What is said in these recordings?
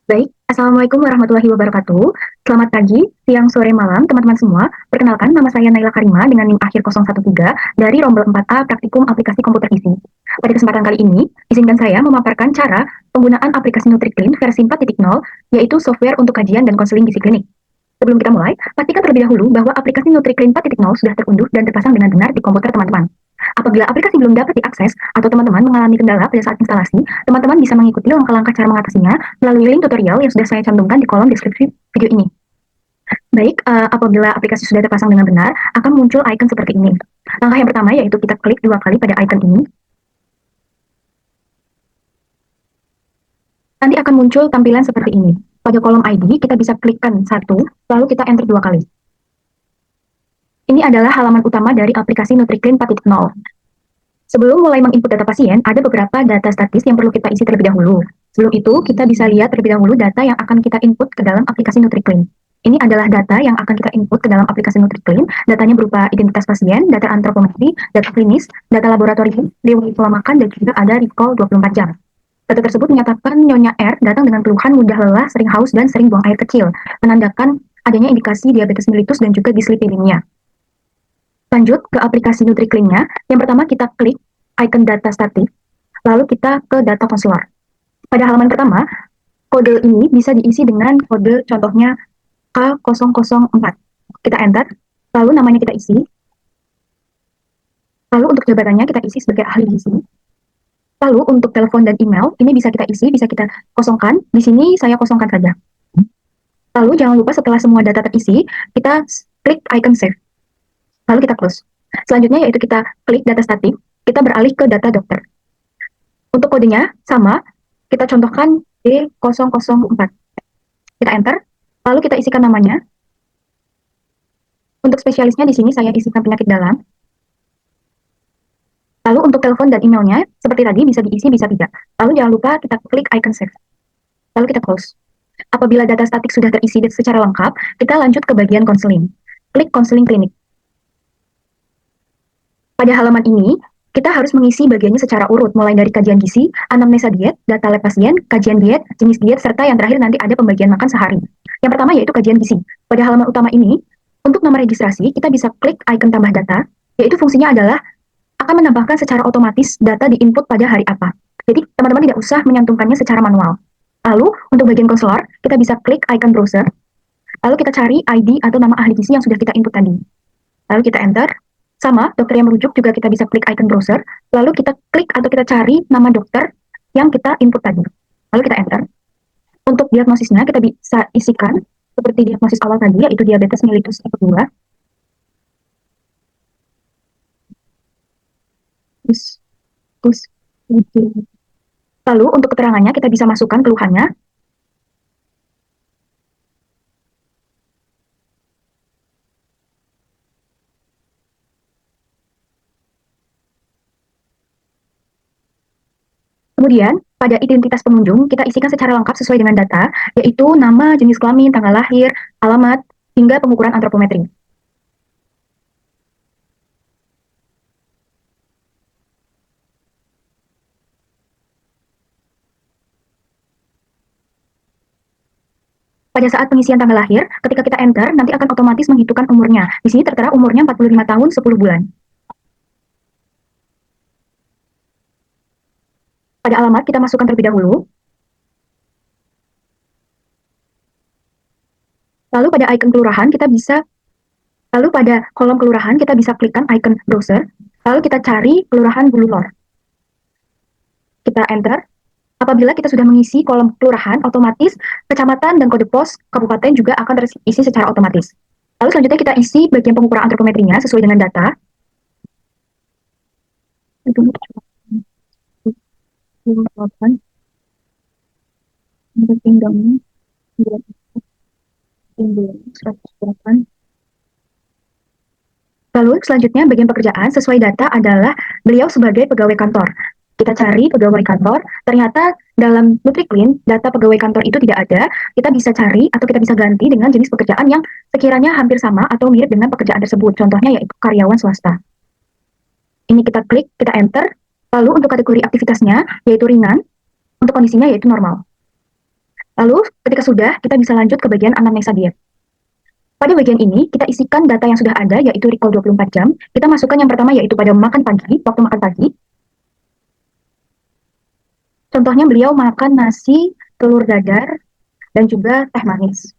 Baik, Assalamualaikum warahmatullahi wabarakatuh. Selamat pagi, siang, sore, malam, teman-teman semua. Perkenalkan, nama saya Naila Karima dengan NIM akhir 013 dari Rombel 4A Praktikum Aplikasi Komputer ISI. Pada kesempatan kali ini, izinkan saya memaparkan cara penggunaan aplikasi NutriClean versi 4.0, yaitu software untuk kajian dan konseling gizi klinik. Sebelum kita mulai, pastikan terlebih dahulu bahwa aplikasi NutriClean 4.0 sudah terunduh dan terpasang dengan benar di komputer teman-teman. Apabila aplikasi belum dapat diakses atau teman-teman mengalami kendala pada saat instalasi, teman-teman bisa mengikuti langkah-langkah cara mengatasinya melalui link tutorial yang sudah saya cantumkan di kolom deskripsi video ini. Baik, apabila aplikasi sudah terpasang dengan benar, akan muncul icon seperti ini. Langkah yang pertama yaitu kita klik 2 kali pada icon ini. Nanti akan muncul tampilan seperti ini. Pada kolom ID, kita bisa klikkan 1, lalu kita enter 2 kali. Ini adalah halaman utama dari aplikasi NutriClean 4.0. Sebelum mulai menginput data pasien, ada beberapa data statis yang perlu kita isi terlebih dahulu. Sebelum itu, kita bisa lihat terlebih dahulu data yang akan kita input ke dalam aplikasi NutriClean. Ini adalah data yang akan kita input ke dalam aplikasi NutriClean. Datanya berupa identitas pasien, data antropometri, data klinis, data laboratorium, riwayat pola makan, dan juga ada recall 24 jam. Data tersebut menyatakan Nyonya R datang dengan keluhan mudah lelah, sering haus, dan sering buang air kecil, menandakan adanya indikasi diabetes mellitus dan juga dislipidemia. Lanjut ke aplikasi NutriClean-nya. Yang pertama kita klik icon data statik, lalu kita ke data konselor. Pada halaman pertama, kode ini bisa diisi dengan kode contohnya K004. Kita enter, lalu namanya kita isi, lalu untuk jabatannya kita isi sebagai ahli gizi. Lalu untuk telepon dan email, ini bisa kita isi, bisa kita kosongkan. Di sini saya kosongkan saja. Lalu jangan lupa setelah semua data terisi, kita klik icon save. Lalu kita close. Selanjutnya yaitu kita klik data statik, kita beralih ke data dokter. Untuk kodenya sama, kita contohkan D004. Kita enter, lalu kita isikan namanya. Untuk spesialisnya di sini saya isikan penyakit dalam. Lalu untuk telepon dan emailnya, seperti tadi bisa diisi, bisa tidak. Lalu jangan lupa kita klik icon save. Lalu kita close. Apabila data statik sudah terisi secara lengkap, kita lanjut ke bagian konseling. Klik konseling klinik. Pada halaman ini, kita harus mengisi bagiannya secara urut, mulai dari kajian gizi, anamnesa diet, data lab pasien, kajian diet, jenis diet, serta yang terakhir nanti ada pembagian makan sehari. Yang pertama yaitu kajian gizi. Pada halaman utama ini, untuk nama registrasi, kita bisa klik icon tambah data, yaitu fungsinya adalah akan menambahkan secara otomatis data di input pada hari apa. Jadi, teman-teman tidak usah menyantumkannya secara manual. Lalu, untuk bagian konselor, kita bisa klik icon browser, lalu kita cari ID atau nama ahli gizi yang sudah kita input tadi. Lalu kita enter. Sama, dokter yang merujuk juga kita bisa klik icon browser, lalu kita klik atau kita cari nama dokter yang kita input tadi. Lalu kita enter. Untuk diagnosisnya kita bisa isikan seperti diagnosis awal tadi, yaitu diabetes mellitus tipe 2. Lalu untuk keterangannya kita bisa masukkan keluhannya. Kemudian, pada identitas pengunjung, kita isikan secara lengkap sesuai dengan data, yaitu nama, jenis kelamin, tanggal lahir, alamat, hingga pengukuran antropometri. Pada saat pengisian tanggal lahir, ketika kita enter, nanti akan otomatis menghitungkan umurnya. Di sini tertera umurnya 45 tahun 10 bulan. Pada alamat kita masukkan terlebih dahulu. Lalu pada icon kelurahan kita bisa, lalu pada kolom kelurahan kita bisa klikkan icon browser, lalu kita cari kelurahan Bululor. Kita enter. Apabila kita sudah mengisi kolom kelurahan, otomatis kecamatan dan kode pos kabupaten juga akan terisi secara otomatis. Lalu selanjutnya kita isi bagian pengukuran antropometrinya sesuai dengan data. Lalu selanjutnya bagian pekerjaan sesuai data adalah beliau sebagai pegawai kantor. Kita cari pegawai kantor, ternyata dalam NutriClean data pegawai kantor itu tidak ada, kita bisa cari atau kita bisa ganti dengan jenis pekerjaan yang sekiranya hampir sama atau mirip dengan pekerjaan tersebut. Contohnya yaitu karyawan swasta. Ini kita klik, kita enter, lalu untuk kategori aktivitasnya yaitu ringan, untuk kondisinya yaitu normal. Lalu, ketika sudah, kita bisa lanjut ke bagian anamnesa diet. Pada bagian ini, kita isikan data yang sudah ada, yaitu recall 24 jam. Kita masukkan yang pertama, yaitu pada makan pagi, waktu makan pagi. Contohnya beliau makan nasi, telur dadar, dan juga teh manis.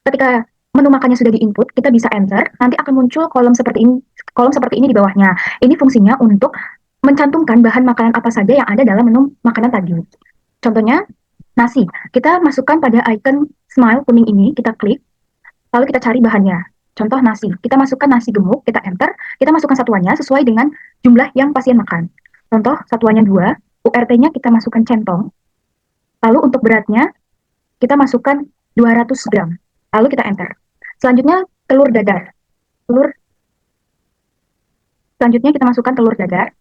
Ketika menu makannya sudah diinput, kita bisa enter, nanti akan muncul kolom seperti ini di bawahnya. Ini fungsinya untuk mencantumkan bahan makanan apa saja yang ada dalam menu makanan tadi. Contohnya, nasi. Kita masukkan pada icon smile kuning ini, kita klik, lalu kita cari bahannya. Contoh nasi, kita masukkan nasi gemuk, kita enter, kita masukkan satuannya sesuai dengan jumlah yang pasien makan. Contoh satuannya 2, URT-nya kita masukkan centong, lalu untuk beratnya kita masukkan 200 gram, lalu kita enter. Selanjutnya telur dadar. Selanjutnya kita masukkan telur dadar.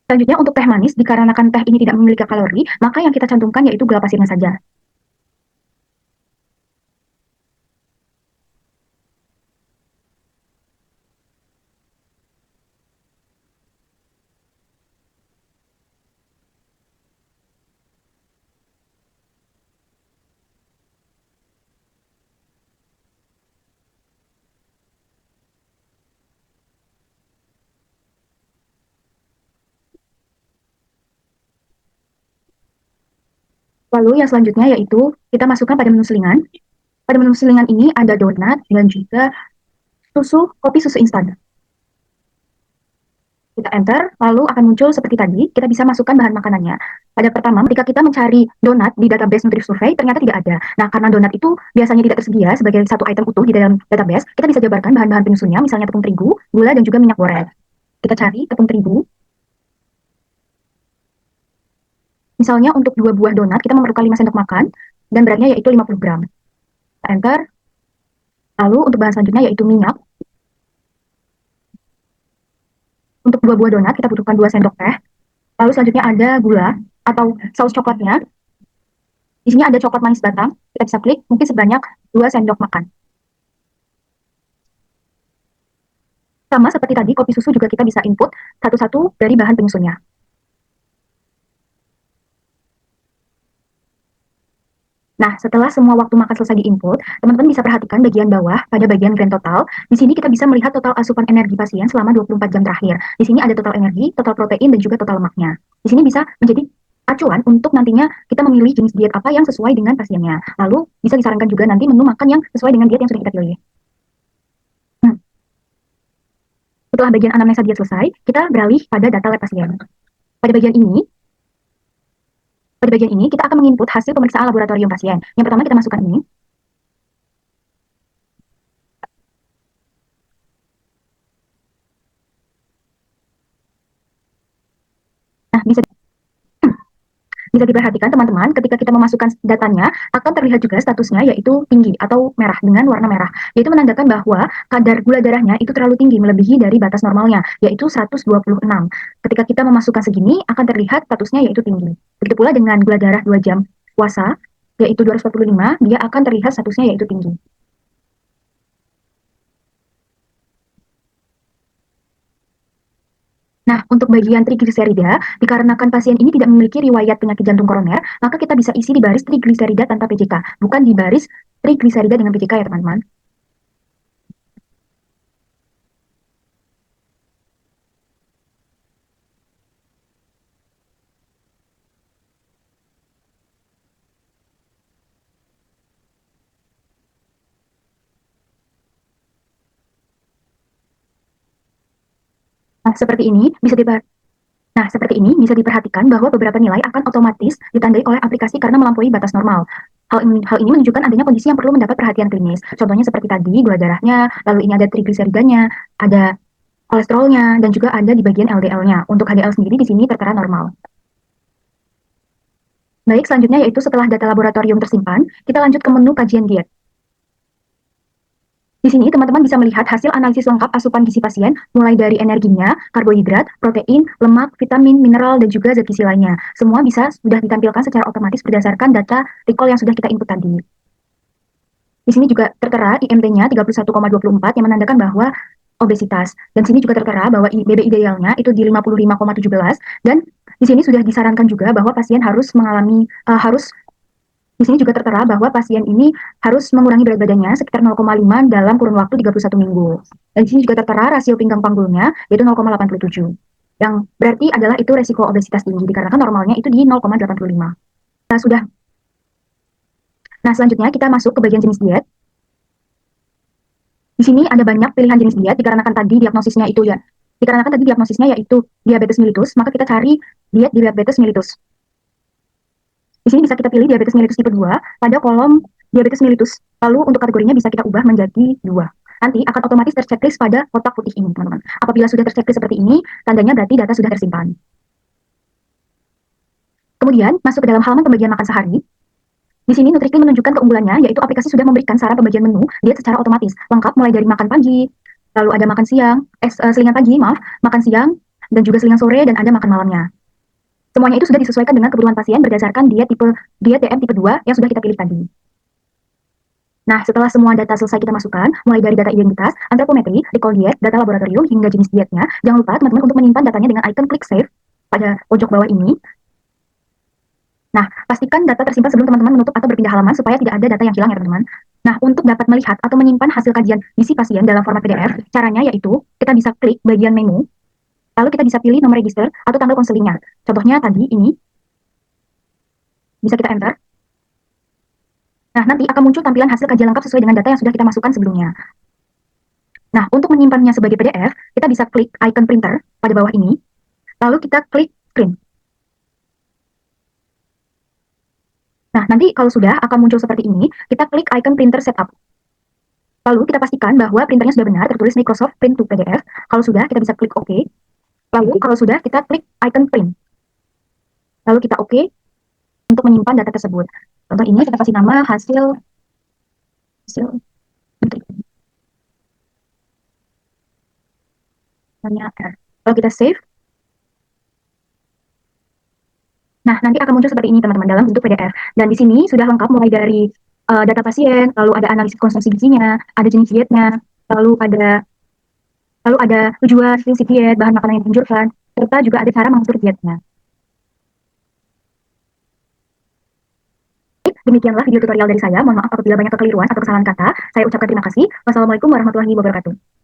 Selanjutnya untuk teh manis, dikarenakan teh ini tidak memiliki kalori, maka yang kita cantumkan yaitu gula pasirnya saja. Lalu yang selanjutnya yaitu kita masukkan pada menu selingan. Pada menu selingan ini ada donat dan juga kopi susu instan. Kita enter, lalu akan muncul seperti tadi, kita bisa masukkan bahan makanannya. Pada pertama, ketika kita mencari donat di database NutriSurvey, ternyata tidak ada. Nah, karena donat itu biasanya tidak tersedia sebagai satu item utuh di dalam database, kita bisa jabarkan bahan-bahan penyusunnya, misalnya tepung terigu, gula, dan juga minyak goreng. Kita cari tepung terigu. Misalnya untuk 2 buah donat, kita memerlukan 5 sendok makan, dan beratnya yaitu 50 gram. Kita enter. Lalu untuk bahan selanjutnya yaitu minyak. Untuk 2 buah donat, kita butuhkan 2 sendok teh. Lalu selanjutnya ada gula atau saus coklatnya. Di sini ada coklat manis batang. Kita bisa klik, mungkin sebanyak 2 sendok makan. Sama seperti tadi, kopi susu juga kita bisa input satu-satu dari bahan penyusunnya. Nah, setelah semua waktu makan selesai diinput, teman-teman bisa perhatikan bagian bawah pada bagian grand total. Di sini kita bisa melihat total asupan energi pasien selama 24 jam terakhir. Di sini ada total energi, total protein, dan juga total lemaknya. Di sini bisa menjadi acuan untuk nantinya kita memilih jenis diet apa yang sesuai dengan pasiennya. Lalu bisa disarankan juga nanti menu makan yang sesuai dengan diet yang sudah kita pilih. Setelah bagian anamnesa diet selesai, kita beralih pada data lab pasien. Pada bagian ini, kita akan menginput hasil pemeriksaan laboratorium pasien. Yang pertama kita masukkan ini. Nah, bisa diperhatikan teman-teman, ketika kita memasukkan datanya, akan terlihat juga statusnya yaitu tinggi atau merah dengan warna merah. Yaitu menandakan bahwa kadar gula darahnya itu terlalu tinggi, melebihi dari batas normalnya, yaitu 126. Ketika kita memasukkan segini, akan terlihat statusnya yaitu tinggi. Begitu pula dengan gula darah 2 jam puasa, yaitu 245, dia akan terlihat statusnya yaitu tinggi. Nah, untuk bagian trigliserida, dikarenakan pasien ini tidak memiliki riwayat penyakit jantung koroner, maka kita bisa isi di baris trigliserida tanpa PJK, bukan di baris trigliserida dengan PJK ya teman-teman. Nah, seperti ini bisa diperhatikan bahwa beberapa nilai akan otomatis ditandai oleh aplikasi karena melampaui batas normal. Hal ini menunjukkan adanya kondisi yang perlu mendapat perhatian klinis. Contohnya seperti tadi, gula darahnya, lalu ini ada trigliseridanya, ada kolesterolnya, dan juga ada di bagian LDL-nya. Untuk HDL sendiri di sini tertera normal. Baik, selanjutnya yaitu setelah data laboratorium tersimpan, kita lanjut ke menu kajian diet. Di sini teman-teman bisa melihat hasil analisis lengkap asupan gizi pasien, mulai dari energinya, karbohidrat, protein, lemak, vitamin, mineral, dan juga zat gizi lainnya. Semua sudah ditampilkan secara otomatis berdasarkan data recall yang sudah kita input tadi. Di sini juga tertera IMT-nya 31,24 yang menandakan bahwa obesitas. Dan sini juga tertera bahwa BB idealnya itu di 55,17 dan di sini sudah disarankan juga bahwa pasien harus mengalami di sini juga tertera bahwa pasien ini harus mengurangi berat badannya sekitar 0,5 dalam kurun waktu 31 minggu. Dan di sini juga tertera rasio pinggang panggulnya yaitu 0,87. Yang berarti adalah itu resiko obesitas tinggi dikarenakan normalnya itu di 0,85. Nah, sudah. Nah, selanjutnya kita masuk ke bagian jenis diet. Di sini ada banyak pilihan jenis diet dikarenakan tadi diagnosisnya yaitu diabetes mellitus, maka kita cari diet diabetes mellitus. Di sini bisa kita pilih diabetes mellitus tipe 2 pada kolom diabetes mellitus. Lalu untuk kategorinya bisa kita ubah menjadi 2. Nanti akan otomatis terchecklist pada kotak putih ini, teman-teman. Apabila sudah terchecklist seperti ini, tandanya berarti data sudah tersimpan. Kemudian masuk ke dalam halaman pembagian makan sehari. Di sini Nutriklim menunjukkan keunggulannya, yaitu aplikasi sudah memberikan saran pembagian menu diet secara otomatis, lengkap mulai dari makan pagi, lalu ada makan siang, selingan pagi, makan siang, dan juga selingan sore, dan ada makan malamnya. Semuanya itu sudah disesuaikan dengan kebutuhan pasien berdasarkan diet DM tipe 2 yang sudah kita pilih tadi. Nah, setelah semua data selesai kita masukkan, mulai dari data identitas, antropometri, recall diet, data laboratorium, hingga jenis dietnya, jangan lupa teman-teman untuk menyimpan datanya dengan icon klik save pada pojok bawah ini. Nah, pastikan data tersimpan sebelum teman-teman menutup atau berpindah halaman supaya tidak ada data yang hilang ya teman-teman. Nah, untuk dapat melihat atau menyimpan hasil kajian isi pasien dalam format PDF, caranya yaitu kita bisa klik bagian menu, lalu kita bisa pilih nomor register atau tanggal konselingnya. Contohnya tadi ini, bisa kita enter. Nah, nanti akan muncul tampilan hasil kajian lengkap sesuai dengan data yang sudah kita masukkan sebelumnya. Nah, untuk menyimpannya sebagai PDF, kita bisa klik icon printer pada bawah ini, lalu kita klik print. Nah, nanti kalau sudah akan muncul seperti ini, kita klik icon printer setup. Lalu kita pastikan bahwa printernya sudah benar, tertulis Microsoft Print to PDF. Kalau sudah, kita bisa klik OK. Lalu kalau sudah, kita klik icon print. Lalu kita OK untuk menyimpan data tersebut. Contoh ini kita kasih nama hasil. Kalau kita save, nah nanti akan muncul seperti ini teman-teman dalam bentuk PDF. Dan di sini sudah lengkap mulai dari data pasien, lalu ada analisis konsumsi gizinya, ada jenis dietnya, lalu ada tujuan, prinsip diet, bahan makanan yang dianjurkan, serta juga ada cara mengatur dietnya. Demikianlah video tutorial dari saya. Mohon maaf apabila banyak kekeliruan atau kesalahan kata. Saya ucapkan terima kasih. Wassalamualaikum warahmatullahi wabarakatuh.